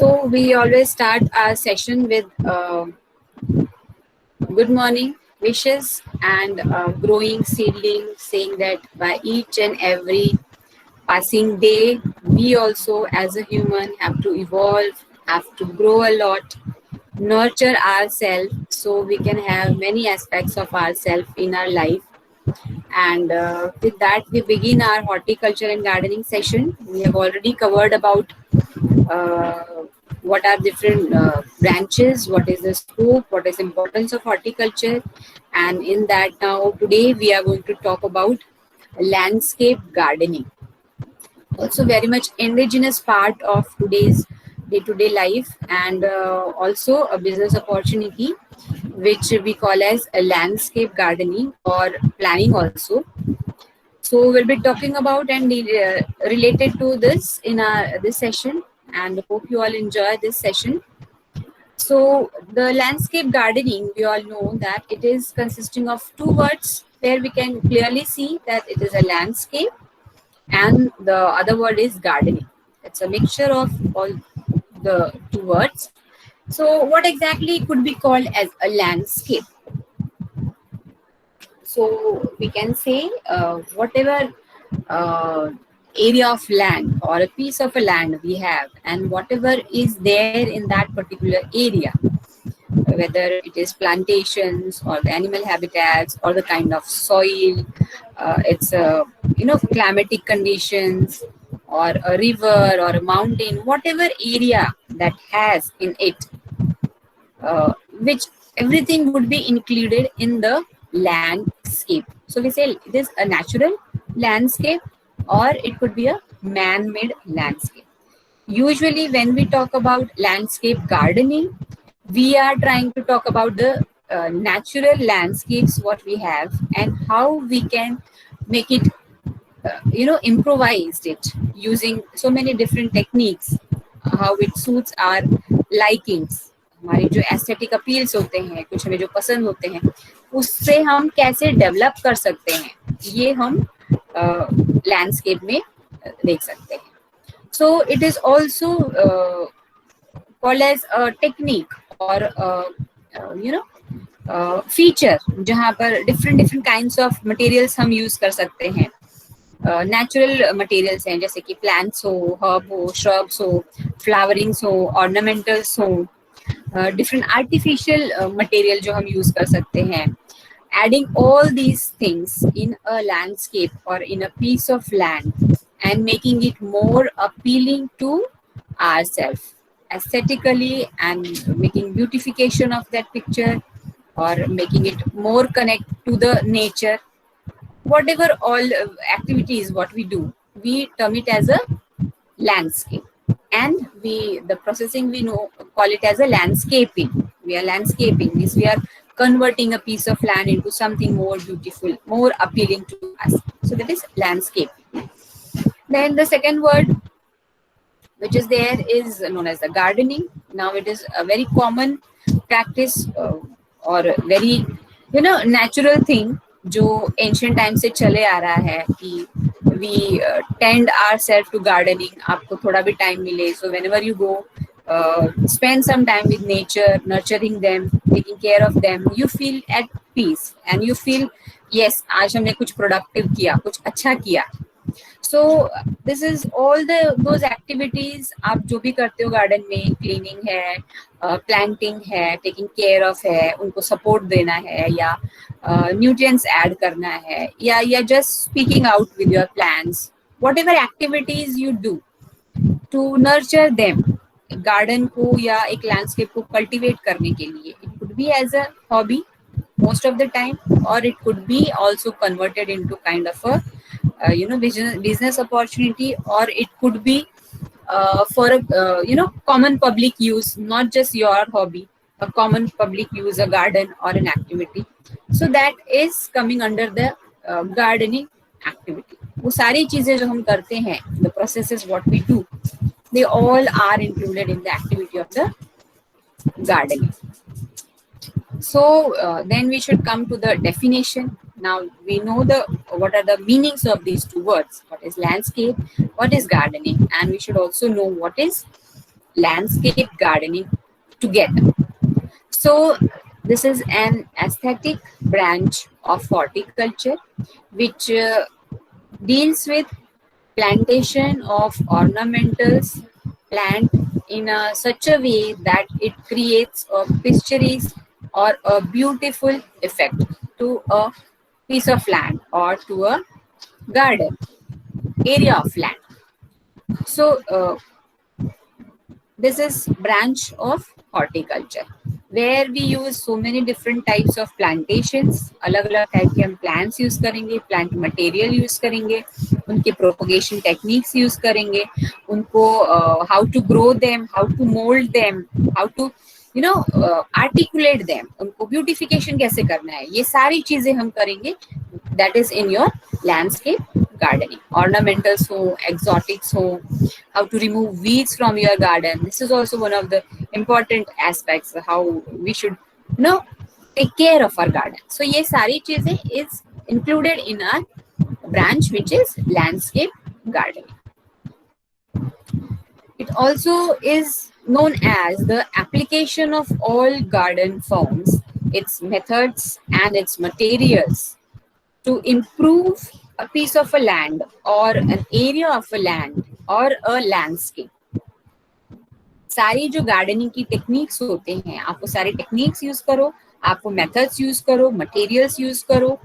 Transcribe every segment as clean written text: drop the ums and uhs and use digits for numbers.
So we always start our session with good morning wishes and growing seedling, saying that by each and every passing day, we also as a human have to evolve, have to grow a lot, nurture ourselves so we can have many aspects of ourselves in our life. And with that, we begin our horticulture and gardening session. We have already covered about uh, what are different branches, what is the scope, what is importance of horticulture, and in that now today we are going to talk about landscape gardening, also very much indigenous part of today's day-to-day life, and also a business opportunity which we call as a landscape gardening or planning also. So we'll be talking about and related to this in our this session, and hope you all enjoy this session. So the landscape gardening, we all know that it is consisting of two words where we can clearly see that it is a landscape, and the other word is gardening. It's a mixture of all the two words. So what exactly could be called as a landscape? So we can say whatever uh, area of land or a piece of a land we have, and whatever is there in that particular area, whether it is plantations or the animal habitats or the kind of soil, it's climatic conditions or a river or a mountain, whatever area that has in it, which everything would be included in the landscape. So we say it is a natural landscape or it could be a man-made landscape. Usually when we talk about landscape gardening, we are trying to talk about the natural landscapes what we have and how we can make it improvised it using so many different techniques, how it suits our likings, हमारे जो aesthetic appeals होते हैं, कुछ हमें जो पसंद होते हैं, उससे हम कैसे डेवलप कर सकते हैं, ये हम लैंडस्केप में देख सकते हैं. So it is also called as a technique or feature जहाँ पर different different kinds of materials हम use कर सकते हैं. नेचुरल मटेरियल्स हैं जैसे कि प्लांट्स हो, हर्ब हो, श्रब्स हो, फ्लावरिंग्स हो, ऑर्नामेंटल्स हो, डिफरेंट आर्टिफिशियल मटेरियल जो हम यूज कर सकते हैं. Adding all these things in a landscape or in a piece of land and making it more appealing to ourselves aesthetically and making beautification of that picture or making it more connect to the nature, whatever all activities what we do, we term it as a landscape. And we the processing we know call it as a landscaping. We are landscaping means we are converting a piece of land into something more beautiful, more appealing to us. So that is landscape. Then the second word which is there is known as the gardening. Now it is a very common practice or very natural thing जो ancient time से चले आ रहा है कि we tend ourselves to gardening. आपको थोड़ा भी time मिले, so whenever you go spend some time with nature, nurturing them, taking care of them, you feel at peace and you feel yes आज हमने कुछ productive किया, कुछ अच्छा किया. So this is all those activities आप जो भी करते हो गार्डन में, क्लीनिंग है, प्लांटिंग है, टेकिंग केयर ऑफ है, उनको सपोर्ट देना है या न्यूट्रिएंट्स ऐड करना है या just speaking out with your plants, whatever activities you do to nurture them, garden को या एक लैंडस्केप को कल्टीवेट करने के लिए, it could be as a hobby most of the time or it could be also converted into kind of a business opportunity, or it could be for a common public use, not just your hobby, a common public use, a garden or an activity. So that is coming under the gardening activity. वो सारी चीजें जो हम करते हैं, the processes what we do, they all are included in the activity of the gardening. So then we should come to the definition. Now we know what are the meanings of these two words, what is landscape, what is gardening, and we should also know what is landscape gardening together. So this is an aesthetic branch of horticulture which deals with plantation of ornamentals plant in such a way that it creates a picturesque or a beautiful effect to a piece of land or to a garden area of land. So this is branch of horticulture where we use so many different types of plantations. अलग अलग type के हम plants use करेंगे, plant material use करेंगे, उनके propagation techniques use करेंगे, उनको how to grow them, how to mold them, how to articulate them, उनको beautification कैसे करना है, ये सारी चीजें हम करेंगे. That is in your landscape gardening. Ornamentals ho, exotics ho, how to remove weeds from your garden. This is also one of the important aspects of how we should take care of our garden. So ये सारी चीजें is included in our branch which is landscape gardening. It also is known as the application of all garden forms, its methods and its materials to improve a piece of a land or an area of a land or a landscape. सारी जो gardening की techniques होते हैं, आप वो सारे techniques use करो, आप वो मेथड्स यूज करो, मटेरियल्स यूज करो.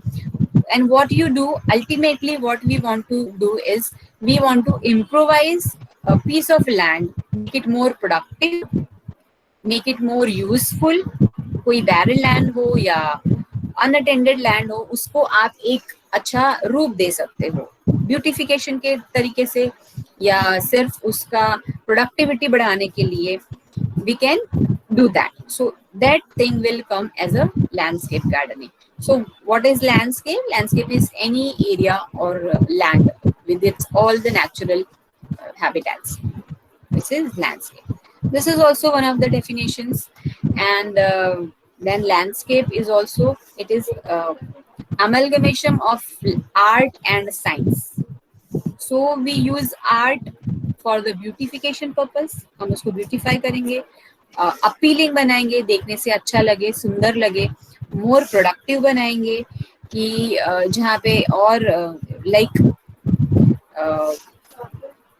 And what you do, ultimately what we want to do is we want to improvise a piece of land, make it more productive, make it more useful. कोई barren land हो या unattended land हो, उसको आप एक अच्छा रूप दे सकते हो ब्यूटिफिकेशन के तरीके से या सिर्फ उसका प्रोडक्टिविटी बढ़ाने के लिए. We can do that. So that thing will come as a landscape gardening. So what is landscape? Landscape is any area or land with its all the natural habitats. This is landscape. This is also one of the definitions. And then landscape is also, it is amalgamation of art and science. So we use art for the beautification purpose. हम उसको beautify करेंगे, appealing बनाएंगे, देखने से अच्छा लगे, सुंदर लगे, more productive बनाएंगे कि जहाँ पे और like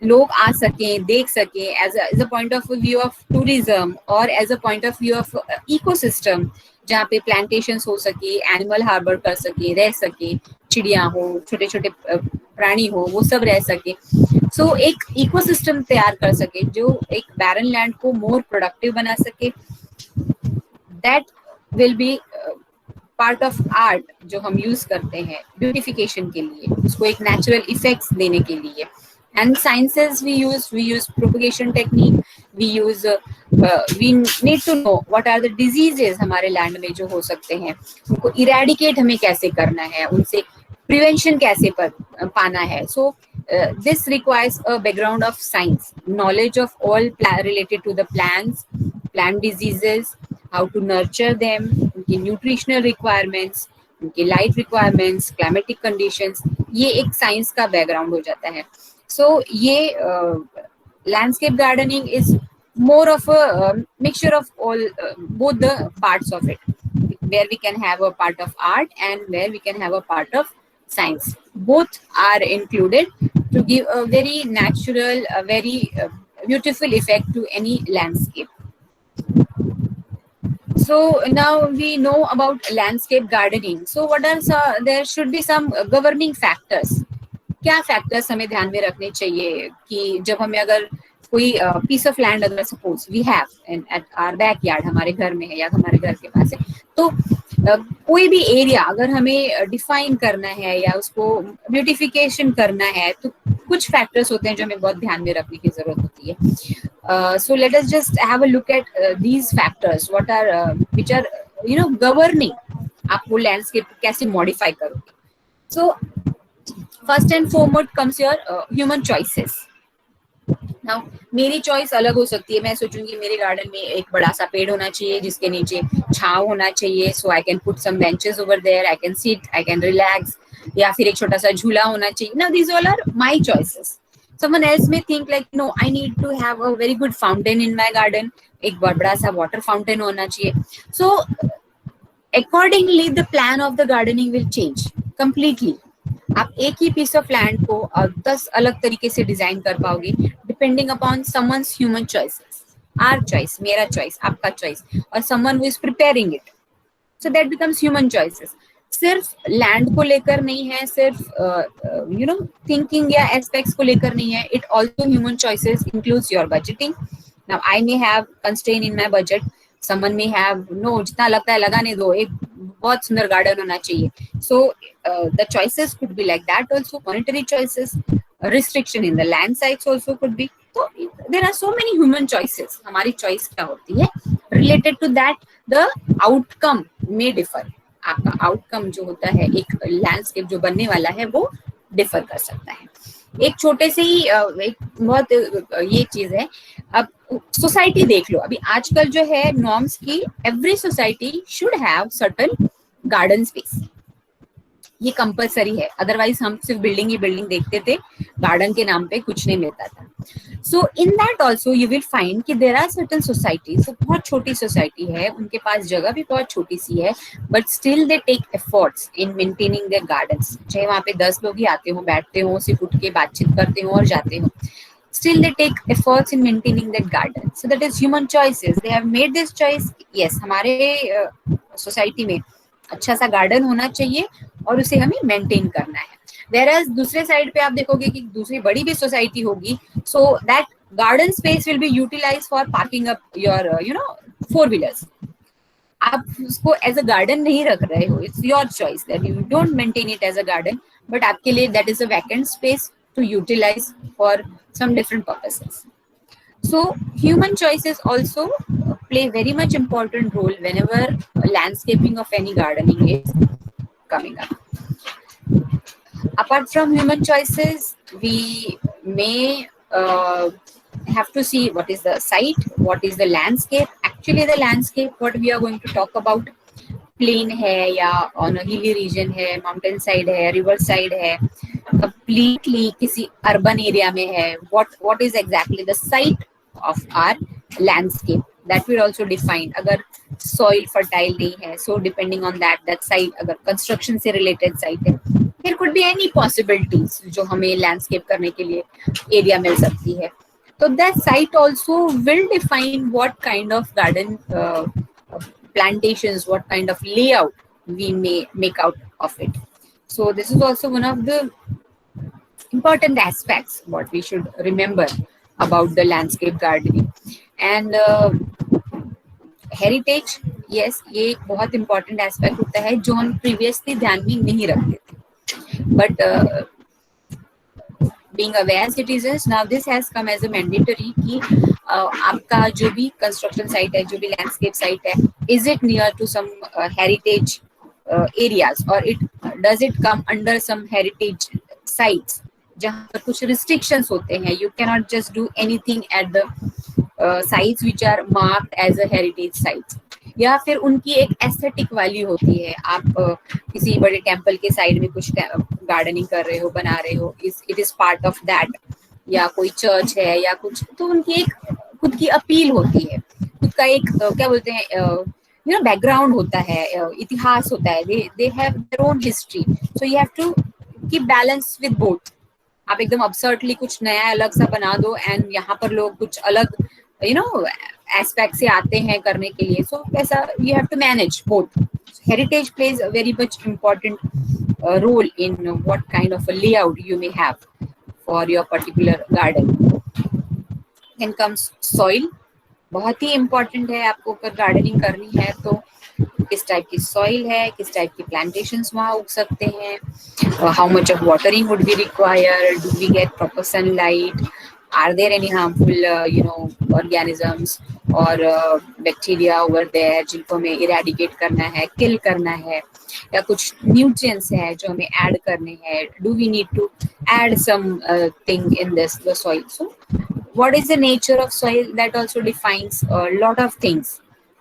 लोग आ सकें, देख सकें as a point of view of tourism और as a point of view of ecosystem, जहाँ पे plantations हो सके, animal harbor कर सके, रह सके, चिड़िया हो, छोटे छोटे प्राणी हो, वो सब रह सके. So एक ecosystem तैयार कर सके जो एक barren land को more productive बना सके. That will be part of art जो हम यूज करते हैं ब्यूटिफिकेशन के लिए, उसको एक नेचुरल इफेक्ट्स देने के लिए. And sciences we use propagation technique, we need to know what are the diseases हमारे लैंड में जो हो सकते हैं, उनको इरेडिकेट हमें कैसे करना है, उनसे प्रिवेंशन कैसे पाना है. सो this requires a background of science, knowledge of all related to the plants, plant diseases, how to nurture them, उनकी न्यूट्रिशनल रिक्वायरमेंट्स, उनकी लाइट रिक्वायरमेंट्स, क्लाइमेटिक कंडीशंस, ये एक साइंस का बैकग्राउंड हो जाता है. सो ये landscape gardening is more of a mixture of all both the parts of it, where we can have a part of art and where we can have a part of science. Both are included to give a very natural, a very beautiful effect to any landscape. So now we know about landscape gardening. So what are there should be some governing factors. क्या factors हमें ध्यान में रखने चाहिए कि जब हमें अगर कोई पीस ऑफ लैंड अगर suppose we have at our backyard, हमारे घर में है या हमारे घर के पास है, तो कोई भी एरिया अगर हमें डिफाइन करना है या उसको ब्यूटिफिकेशन करना है, तो कुछ फैक्टर्स होते हैं जो हमें बहुत ध्यान में रखने की जरूरत होती है. So let us just have a look at these factors, what are which are governing आप वो लैंडस्केप कैसे मॉडिफाई करोगे. So first and foremost comes your human choices. Now मेरी चॉइस अलग हो सकती है. मैं सोचूंगी मेरे गार्डन में एक बड़ा सा पेड़ होना चाहिए जिसके नीचे छांव होना चाहिए, so I can put some benches over there, I can sit, I can relax, या फिर एक छोटा सा झूला होना चाहिए. Now these all are my choices. someone else may think like, no, I need to have a very good fountain in my garden, एक बहुत बड़ा सा water fountain होना चाहिए. So accordingly the plan of the gardening will change completely. आप एक ही piece of land को 10 अलग तरीके से डिजाइन कर पाओगे depending upon someone's human choices, our choice, मेरा choice, आपका choice, और someone who is preparing it. So that becomes human choices. सिर्फ लैंड को लेकर नहीं है, सिर्फ यू नो थिंकिंग या एस्पेक्ट्स को लेकर नहीं है. It also human choices includes your budgeting. Now I may have constrain in my budget, someone may have no, जितना लगता है लगाने दो, एक बहुत सुंदर गार्डन होना चाहिए. So the choices could be like that also. Monetary choices, restriction in the land sites also could be. तो there are so many human choices. हमारी चॉइस क्या होती है, related to that the outcome may differ. आपका outcome जो होता है, एक लैंडस्केप जो बनने वाला है, वो डिफर कर सकता है. एक छोटे से ही एक बहुत ये चीज है. अब सोसाइटी देख लो, अभी आजकल जो है नॉर्म्स की, every society should have certain garden space. ये कंपलसरी है, अदरवाइज हम सिर्फ बिल्डिंग ही बिल्डिंग देखते थे, गार्डन के नाम पे कुछ नहीं मिलता था. So in that also you will find कि देर आर सर्टन सोसाइटीज, बहुत छोटी सोसाइटी है, उनके पास जगह भी बहुत छोटी सी है, but still they take efforts in maintaining their gardens. चाहे वहाँ पे 10 लोग ही आते हो, बैठते हो, सिर्फ उठ के बातचीत करते हो और जाते हो, still they take efforts in maintaining that garden. So that is human choices. They have made this choice. Yes, हमारे सोसाइटी में अच्छा सा गार्डन होना चाहिए और उसे हमें मेंटेन करना है. Whereas दूसरे साइड पे आप देखोगे कि दूसरी बड़ी भी सोसाइटी होगी, so that garden space will be utilized for parking up your four wheelers. आप उसको एज अ गार्डन नहीं रख रहे हो. It's your choice that you don't maintain it as a garden, but आपके लिए that is a vacant space to utilize for some different purposes. So human choices also play very much important role whenever landscaping of any gardening is coming up. Apart from human choices, we may have to see what is the site, what is the landscape. Actually the landscape what we are going to talk about, plain है या on hilly region है, mountain side है, river side है, completely किसी urban area में है, what is exactly the site of our landscape, that will also define. अगर soil fertile नहीं है, so depending on that site, अगर कंस्ट्रक्शन से रिलेटेड साइट है, there could be any possibilities जो हमें लैंडस्केप करने के लिए एरिया मिल सकती है. तो that site also will define what kind of garden plantations, what kind of layout we may make out of it. So this is also one of the important aspects what we should remember about the landscape gardening. And heritage, yes, ये एक बहुत important aspect होता है जो हम previously ध्यान में नहीं रखते थे, but being aware citizens, now this has come as a mandatory कि आपका जो भी कंस्ट्रक्शन साइट है, जो भी लैंडस्केप साइट है, is it near to some heritage areas और it does it come under some heritage sites जहाँ पर कुछ रिस्ट्रिक्शंस होते हैं. You can not just do anything at the sites which are marked as a heritage sites, या फिर उनकी एक एस्थेटिक वैल्यू होती है. आप किसी बड़े टेम्पल के साइड में कुछ गार्डनिंग कर रहे हो, बना रहे हो, it is part of that, या कोई चर्च है या कुछ, तो उनकी एक खुद की अपील होती है, खुद का एक क्या बोलते हैं बैकग्राउंड होता है, इतिहास होता है. They have their own history. So you have to keep balance with both. आप एकदम absurdly कुछ नया अलग सा बना दो एंड यहाँ पर लोग कुछ अलग एस्पेक्ट से आते हैं करने के लिए. सो ऐसा you have to manage both. Heritage plays a very much important role in what kind of a layout you may have for your particular garden. Then comes soil. बहुत ही important है. आपको अगर गार्डनिंग करनी है तो किस टाइप की soil है, किस टाइप की प्लांटेशंस वहाँ उग सकते हैं, how much of watering would be required, do we get proper sunlight, are there any harmful organisms और bacteria over there जिनको हमें eradicate करना है, kill करना है, या कुछ nutrients है जो हमें add करने हैं, do we need to add some thing in the soil. So what is the nature of soil, that also defines a lot of things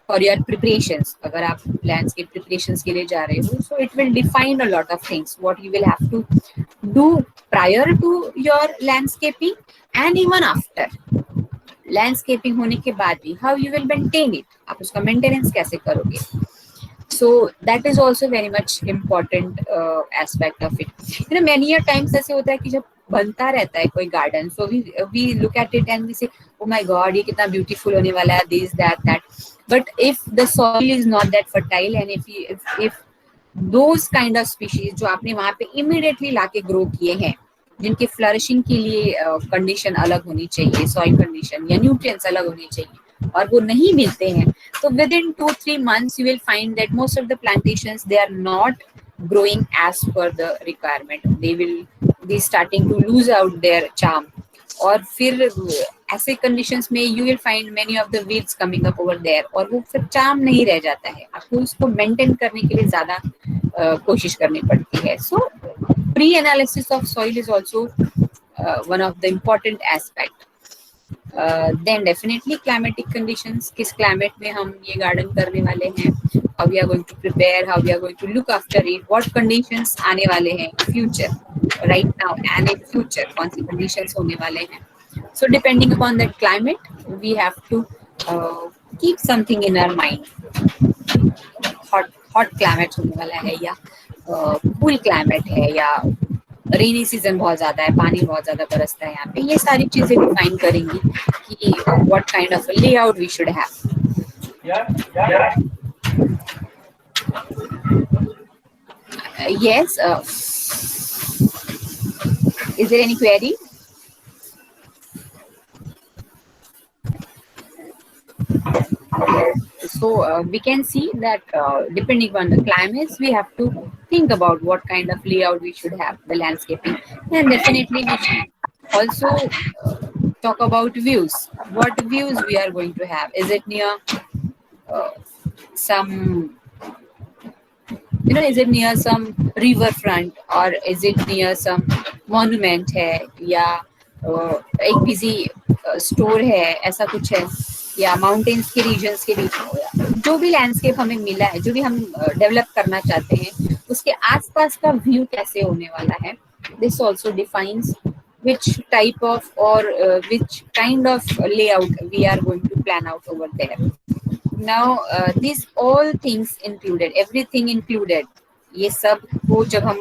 for your preparations. अगर आप landscape preparations के लिए जा रहे हो, so it will define a lot of things what you will have to do prior to your landscaping and even after landscaping होने के बाद भी how you will maintain it, आप उसका मेंटेनेंस कैसे करोगे. So that is also very much important aspect of it. You know many a times ऐसे होता है कि जब बनता रहता है कोई garden, so we look at it and we say oh my God ये कितना ब्यूटीफुल होने वाला है, this that that. But if the soil is not that fertile and if those kind of species जो आपने वहां पे इमीडिएटली लाके ग्रो किए हैं, जिनके फ्लरिशिंग के लिए कंडीशन अलग होनी चाहिए, सॉइल कंडीशन या न्यूट्रिएंट्स अलग होने चाहिए, और वो नहीं मिलते हैं, तो with in 2-3 months you will find that most of the plantations they are not growing as per the requirement. They will be starting to lose out their charm. और फिर ऐसे कंडीशंस में you will find many of the weeds coming up over there, और वो फिर charm नहीं रह जाता है. आपको उसको मेंटेन करने के लिए ज्यादा कोशिश करनी पड़ती है. So pre analysis of soil is also one of the important aspect. Then definitely climatic conditions, किस क्लाइमेट में हम ये गार्डन करने वाले हैं, how we are going to prepare, how we are going to look after it, what conditions आने वाले हैं future, right now and in future कौन सी कंडीशंस होने वाले हैं. So depending upon that climate, we have to keep something in our mind. Hot climate होने वाला है, या cool climate है, या रेनी सीजन बहुत ज्यादा है, पानी बहुत ज्यादा बरसता है यहाँ पे. ये सारी चीजें डिफाइन करेंगी कि what kind of a layout we should have. Yes. Is there any query? So we can see that depending on the climates, we have to think about what kind of layout we should have, the landscaping, and definitely we should also talk about views. What views we are going to have? Is it near some, you know, is it near some river front, or is it near some monument है, या एक busy store है, ऐसा कुछ है, या mountains के regions के बीच में, या जो भी लैंडस्केप हमें मिला है, जो भी हम डेवलप करना चाहते हैं, उसके आसपास का व्यू कैसे होने वाला है. This also defines which type of or which kind of layout we are going to plan out over there. Now these all things included, everything included, ये सब को जब हम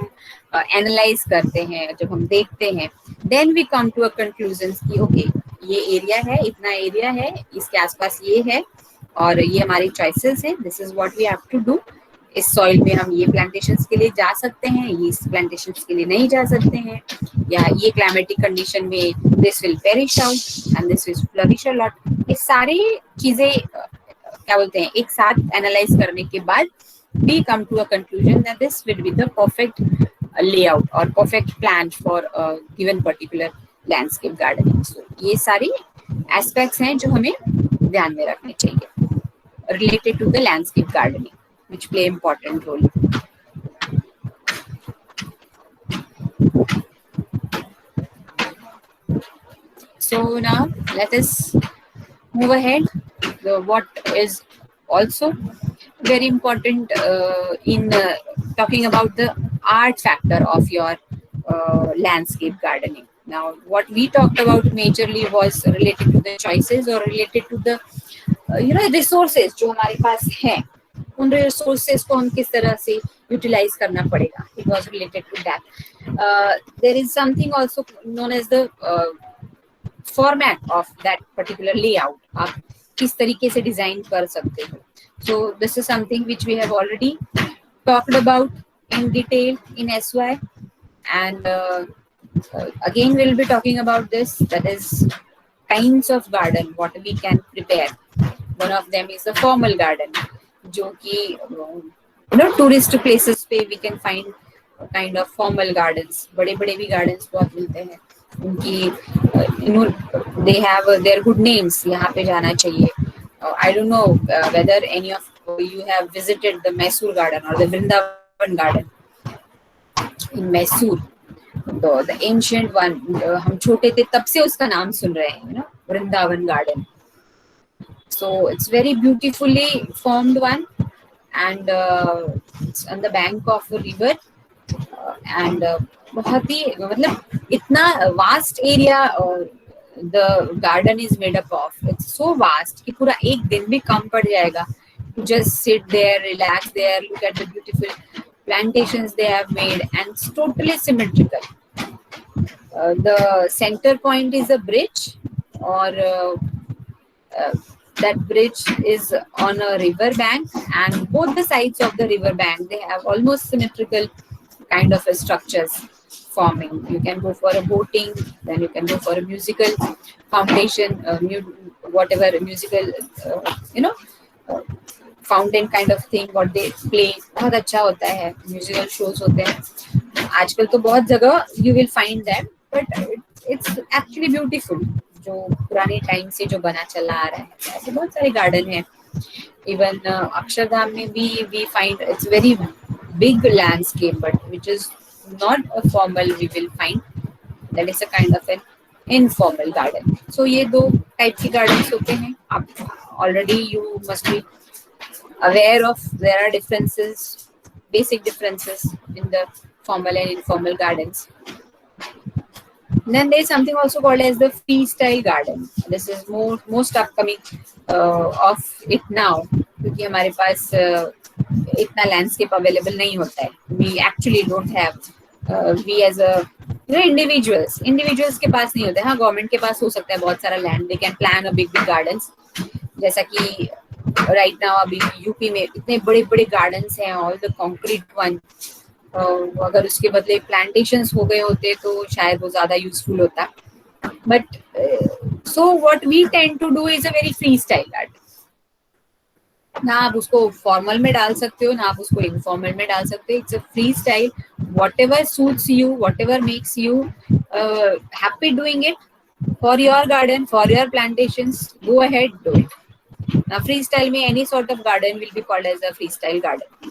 एनालाइज करते हैं, जब हम देखते हैं, then we come to a conclusion कि ओके ये एरिया है, इतना एरिया है, इसके आसपास ये है, और ये हमारी चॉइसेस है, this is what we have to do. इस सॉइल में हम ये प्लांटेशंस के लिए जा सकते हैं, ये इस प्लांटेशंस के लिए नहीं जा सकते हैं, या ये क्लाइमेटिक कंडीशन में this will perish out and this will flourish a lot. ये सारी चीजें क्या बोलते हैं, एक साथ एनालाइज करने के बाद we come to a conclusion that this will be the perfect layout or perfect plan for a given particular landscape gardening. So ये सारी aspects हैं जो हमें ध्यान में रखने चाहिए related to the landscape gardening, which play important role. So now let us move ahead. What is also very important in talking about the art factor of your landscape gardening. Now what we talked about majorly was related to the choices or related to the resources जो हमारे पास हैं, उन resources को हम किस तरह से utilize करना पड़ेगा. It was related to that. There is something also known as the format of that particular layout. आप किस तरीके से डिजाइन कर सकते हो. So this is something which we have already talked about in detail in SY, and again we'll be talking about this, that is kinds of garden what we can prepare. One of them is the formal garden, जो कि tourist places पे we can find kind of formal gardens. बड़े बड़े भी gardens बहुत मिलते हैं, उनकी they have their good names. यहाँ पे जाना चाहिए. I don't know whether any of you have visited the Mysore garden or the Vrindavan garden in Mysore. The ancient one, हम छोटे थे तब से उसका नाम सुन रहे हैं, Vrindavan garden. So it's very beautifully formed one, and it's on the bank of a river, and बहुत ही मतलब इतना vast area the garden is made up of, it's so vast कि पूरा एक दिन भी कम पड़ जाएगा to just sit there, relax there, look at the beautiful plantations they have made, and it's totally symmetrical. The center point is a bridge, or uh, that bridge is on a river bank, and both the sides of the river bank they have almost symmetrical kind of structures forming. You can go for a boating, then you can go for a musical foundation, whatever musical, you know, uh, fountain kind of thing what they play, बहुत अच्छा होता है, musical shows होते हैं आजकल तो बहुत जगह you will find that, but it's actually beautiful, जो पुराने टाइम से जो बना चला आ रहा है। ऐसे बहुत सारे गार्डन हैं, इवन अक्षरधाम में भी we find it's very big landscape, but which is not a formal, we will find that is a kind of an informal garden. So ये दो टाइप के गार्डन होते हैं। आप already you must be aware of there are differences, basic differences in the formal and informal gardens. Then there is something also called as the freestyle garden. This is most upcoming of it now, क्योंकि हमारे पास इतना landscape available नहीं होता है। We actually don't have, we as a individuals के पास नहीं होता है। हाँ, गवर्नमेंट के पास हो सकता है बहुत सारा land, they can plan a big gardens, जैसा कि राइट नाउ अभी यूपी में इतने बड़े बड़े गार्डन्स हैं, ऑल द कॉन्क्रीट वन। अगर उसके बदले प्लांटेशंस हो गए होते तो शायद वो ज्यादा यूजफुल होता। But so what we tend to do is a very free style garden. ना आप उसको फॉर्मल में डाल सकते हो, ना आप उसको इनफॉर्मल में डाल सकते हो। It's a free style, what ever suits you, what ever makes you happy doing it for your garden, for your plantations, go ahead, do it. Now, freestyle में any sort of garden will be called as a freestyle garden.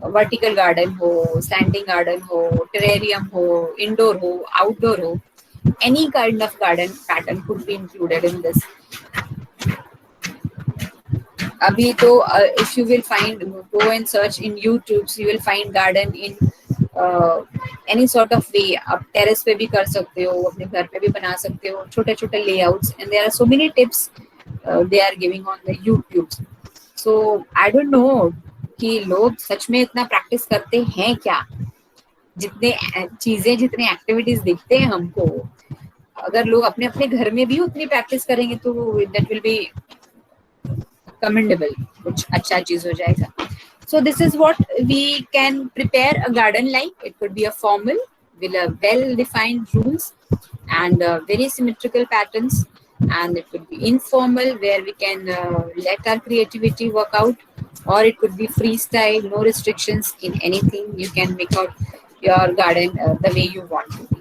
A vertical garden हो, standing garden हो, terrarium हो, indoor हो, outdoor हो, any kind of garden pattern could be included in this. अभी तो if you will find, go and search in YouTube, you will find garden in any sort of way. आप terrace पे भी कर सकते हो, अपने घर पे भी बना सकते हो, छोटे छोटे layouts, and there are so many tips they are giving on the YouTube. So I don't know कि लोग सच में इतना प्रैक्टिस करते हैं क्या। जितने चीजें, जितने एक्टिविटीज दिखते हैं हमको, अगर लोग अपने अपने घर में भी उतनी प्रैक्टिस करेंगे तो दैट विल बी कमेंडेबल, कुछ अच्छा चीज हो जाएगा। So this is what we can prepare a garden like. It could be a formal with a well-defined rules and very symmetrical patterns, and it could be informal where we can let our creativity work out, or it could be freestyle, no restrictions in anything. You can make out your garden the way you want to be.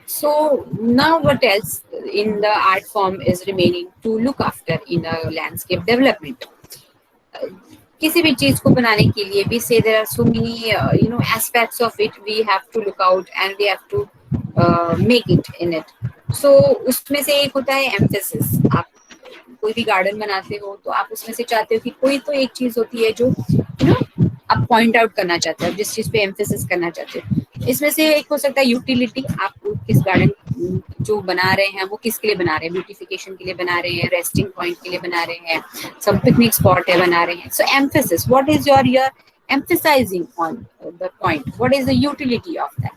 So now what else in the art form is remaining to look after in a landscape development? किसी भी चीज को बनाने के लिए भी say there are so many aspects of it we have to look out and we have to make it in it. So उसमें से एक होता है emphasis. आप कोई भी गार्डन बनाते हो तो आप उसमें से चाहते हो कि कोई तो एक चीज होती है जो आप पॉइंट आउट करना चाहते हो, जिस चीज पे एम्फेसिस करना चाहते हो। इसमें से एक हो सकता है यूटिलिटी, आप किस गार्डन जो बना रहे हैं वो किसके लिए बना रहे हैं, ब्यूटिफिकेशन के लिए बना रहे हैं, रेस्टिंग पॉइंट के लिए बना रहे हैं, सब पिकनिक स्पॉट है बना रहे हैं। So emphasis, what is your emphasizing on the point, what is the utility of that,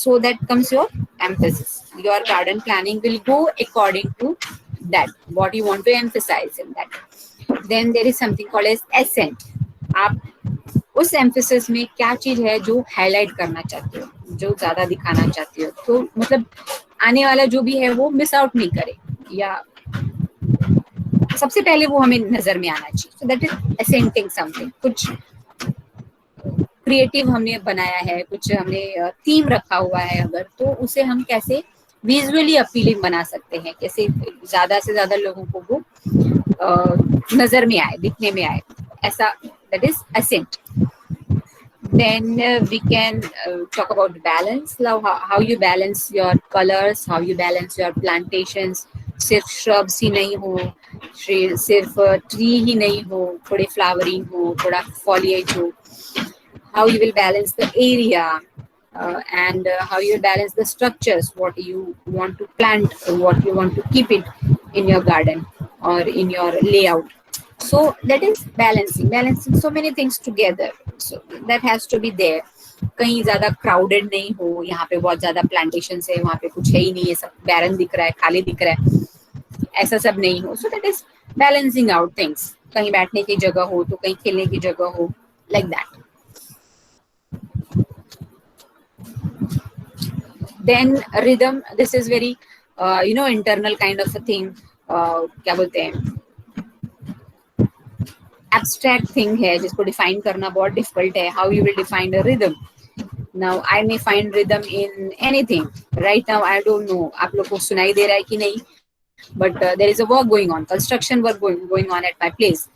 so that comes your emphasis. Your garden planning will go according to that, what you want to emphasize in that. Then there is something called as accent. आप उस emphasis में क्या चीज है जो highlight करना चाहते हो, जो ज्यादा दिखाना चाहते हो, तो मतलब आने वाला जो भी है वो मिस आउट नहीं करे, या सबसे पहले वो हमें नजर में आना चाहिए। So that is accenting something. कुछ क्रिएटिव हमने बनाया है, कुछ हमने थीम रखा हुआ है अगर, तो उसे हम कैसे विजुअली अपीलिंग बना सकते हैं, कैसे ज्यादा से ज्यादा लोगों को वो नजर में आए, दिखने में आए, ऐसा, that is accent. Then we can talk about balance, how you balance your colors, how you balance your plantations. सिर्फ shrubs ही नहीं हो, सिर्फ ट्री ही नहीं हो, थोड़े फ्लावरिंग हो, थोड़ा foliage हो, how you will balance the area, and how you balance the structures, what you want to plant, what you want to keep it in your garden or in your layout. So that is balancing so many things together. So that has to be there. कहीं ज्यादा crowded नहीं हो, यहाँ पे बहुत ज्यादा plantation है, वहाँ पे कुछ है ही नहीं है, सब बैरन दिख रहा है, खाली दिख रहा है, ऐसा सब नहीं हो. सो that is balancing out things. कहीं बैठने की जगह हो तो कहीं खेलने की जगह हो, like that. Then rhythm, this is very internal kind of a thing. क्या बोलते हैं, abstract thing है जिसको define करना बहुत difficult है. How you will define a rhythm? Now I may find rhythm in anything. Right now I don't know आप लोग को सुनाई दे रहा है कि नहीं, but there is a work going on, construction work going on at my place,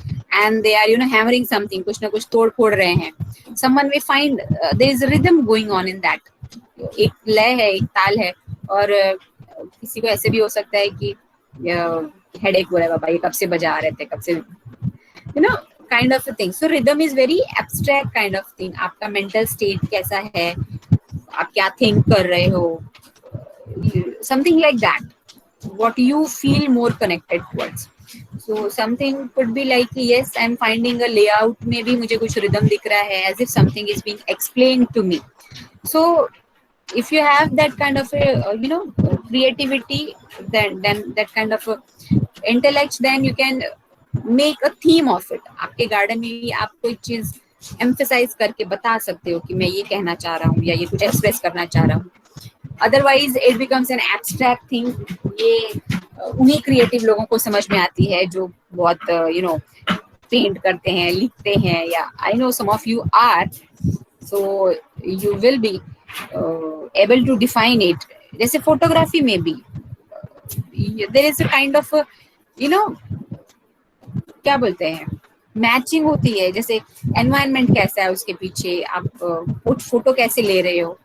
and they are hammering something, कुछ ना कुछ तोड़ फोड़ रहे हैं. Someone may find there is a rhythm going on in that. एक लय है, एक ताल है. और किसी को ऐसे भी हो सकता है कि हेडेक हो रहा है, बाबा ये कब से बजा रहे थे, कब से kind of a thing. So rhythm is very abstract kind of thing. आपका mental state कैसा है, आप क्या think कर रहे हो, something like that. What you feel more connected towards. So something could be like, yes, I'm finding a layout, maybe मुझे कुछ rhythm दिख रहा है, as if something is being explained to me. So if you have that kind of a creativity, then that kind of a intellect, then you can make a theme of it. आपके garden में भी आप कोई चीज emphasize करके बता सकते हो कि मैं ये कहना चाह रहा हूँ या ये कुछ एक्सप्रेस करना चाह रहा हूँ. Otherwise it becomes an abstract thing. ये उन्हीं क्रिएटिव लोगों को समझ में आती है जो बहुत पेंट करते हैं, लिखते हैं, या I know some of you are. So you will be able to define it. जैसे फोटोग्राफी में भी there is a kind of क्या बोलते हैं, मैचिंग होती है. जैसे एनवायरनमेंट कैसा है उसके पीछे, आप फोटो कैसे ले रहे हो,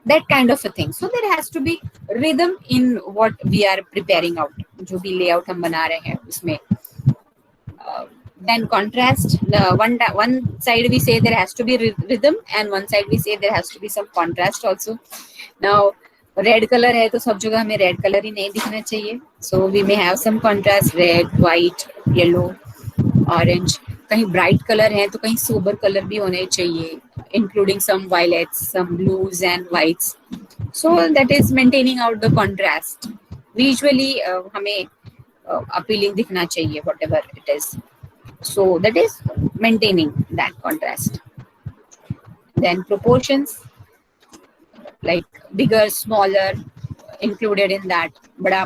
that kind of a thing. So there has to be rhythm in what we are preparing out, जो भी layout हम बना रहे हैं उसमें. Then contrast, one side we say there has to be rhythm, and one side we say there has to be some contrast also. Now red color है तो सब जगह हमें red color ही नहीं दिखना चाहिए. So we may have some contrast, red, white, yellow, orange. कहीं bright colour है तो कहीं सोबर कलर भी होने चाहिए, including some violets, some blues and whites. So that is maintaining out the contrast. Visually हमें अपीलिंग दिखना चाहिए whatever it is. So that is maintaining that contrast. Then proportions, like bigger, smaller included in that. बड़ा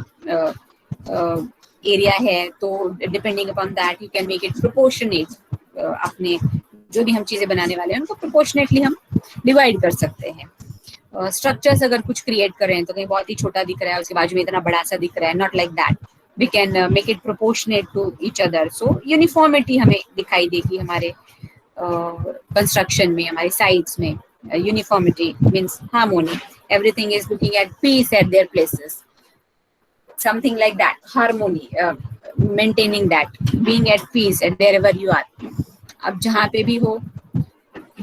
area है तो depending upon that you can make it proportionate. अपने जो भी हम चीजें बनाने वाले हैं उनको प्रोपोर्शनेटली हम डिवाइड कर सकते हैं. स्ट्रक्चर्स अगर कुछ क्रिएट कर रहे हैं तो कहीं बहुत ही छोटा दिख रहा है, उसके बाजू में इतना बड़ा सा दिख रहा है, not like that. We can make it proportionate to each other. So uniformity हमें दिखाई देगी हमारे कंस्ट्रक्शन में, हमारे साइड्स में. Uniformity means harmony. Everything is looking at peace at their places. Something like that, harmony, maintaining that, being at peace at wherever you are. अब जहाँ पे भी हो,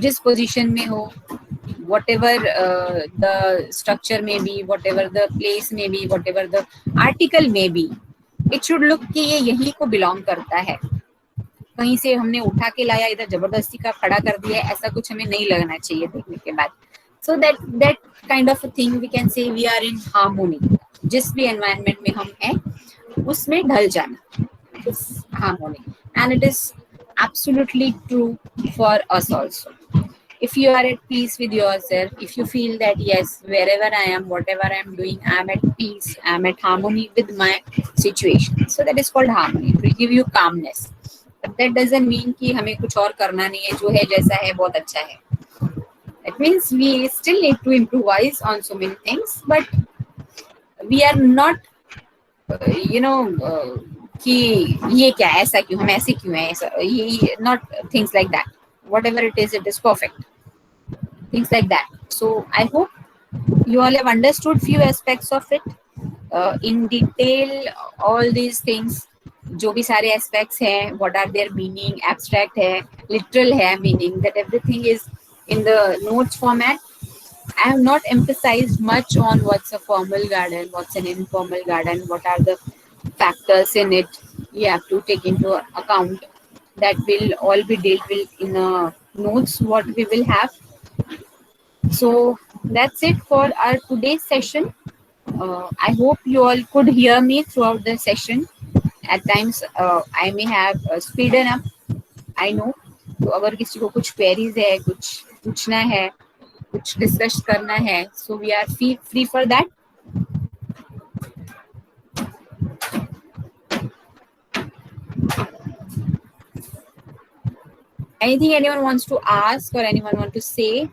जिस पोजीशन में हो, whatever the structure may be, whatever the place may be, whatever the article may be, it should look कि ये यहीं को belong करता है. कहीं से हमने उठा के लाया, इधर जबरदस्ती का खड़ा कर दिया, ऐसा कुछ हमें नहीं लगना चाहिए देखने के बाद. So that kind of a thing we can say we are in harmony. जिस भी एनवायरनमेंट में हम हैं उसमें ढल जाना, harmony. And it is absolutely true for us also. if you are at peace with yourself, if you feel that yes, wherever I am, whatever I am doing, I am at peace, I am at harmony with my situation, so that is called harmony. It will give you calmness. But that doesn't mean कि हमें कुछ और करना नहीं है, जो है जैसा है बहुत अच्छा है. It means we still need to improvise on so many things, but we are not कि ये क्या है, ऐसा क्यों, हम ऐसे क्यों हैं, ऐसा, ये not things like that. Whatever it is perfect. Things like that. So I hope you all have understood few aspects of it in detail. All these things, जो भी सारे aspects हैं, what are their meaning, abstract है, literal है meaning, that everything is in the notes format. I have not emphasized much on what's a formal garden, what's an informal garden, what are the factors in it you have to take into account. That will all be dealt with in notes what we will have. So that's it for our today's session. I hope you all could hear me throughout the session. At times I may have speeden up, I know. तो अगर किसी को कुछ queries है, कुछ पूछना है, कुछ डिस्कस करना है, so we are free for that. Anything anyone wants to ask or anyone want to say?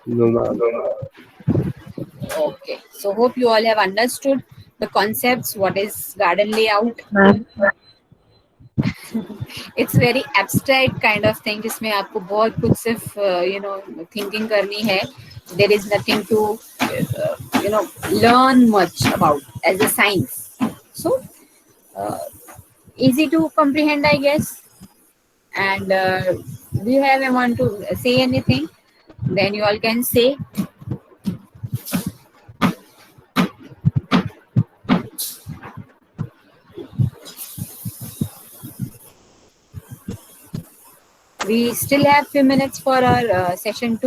No, ma'am. Okay, so hope you all have understood the concepts. What is garden layout? It's very abstract kind of thing जिसमें आपको बहुत कुछ सिर्फ thinking करनी है. There is nothing to learn much about as a science. So easy to comprehend, I guess. And do you have anyone to say anything? Then you all can say. We still have few minutes for our session 2.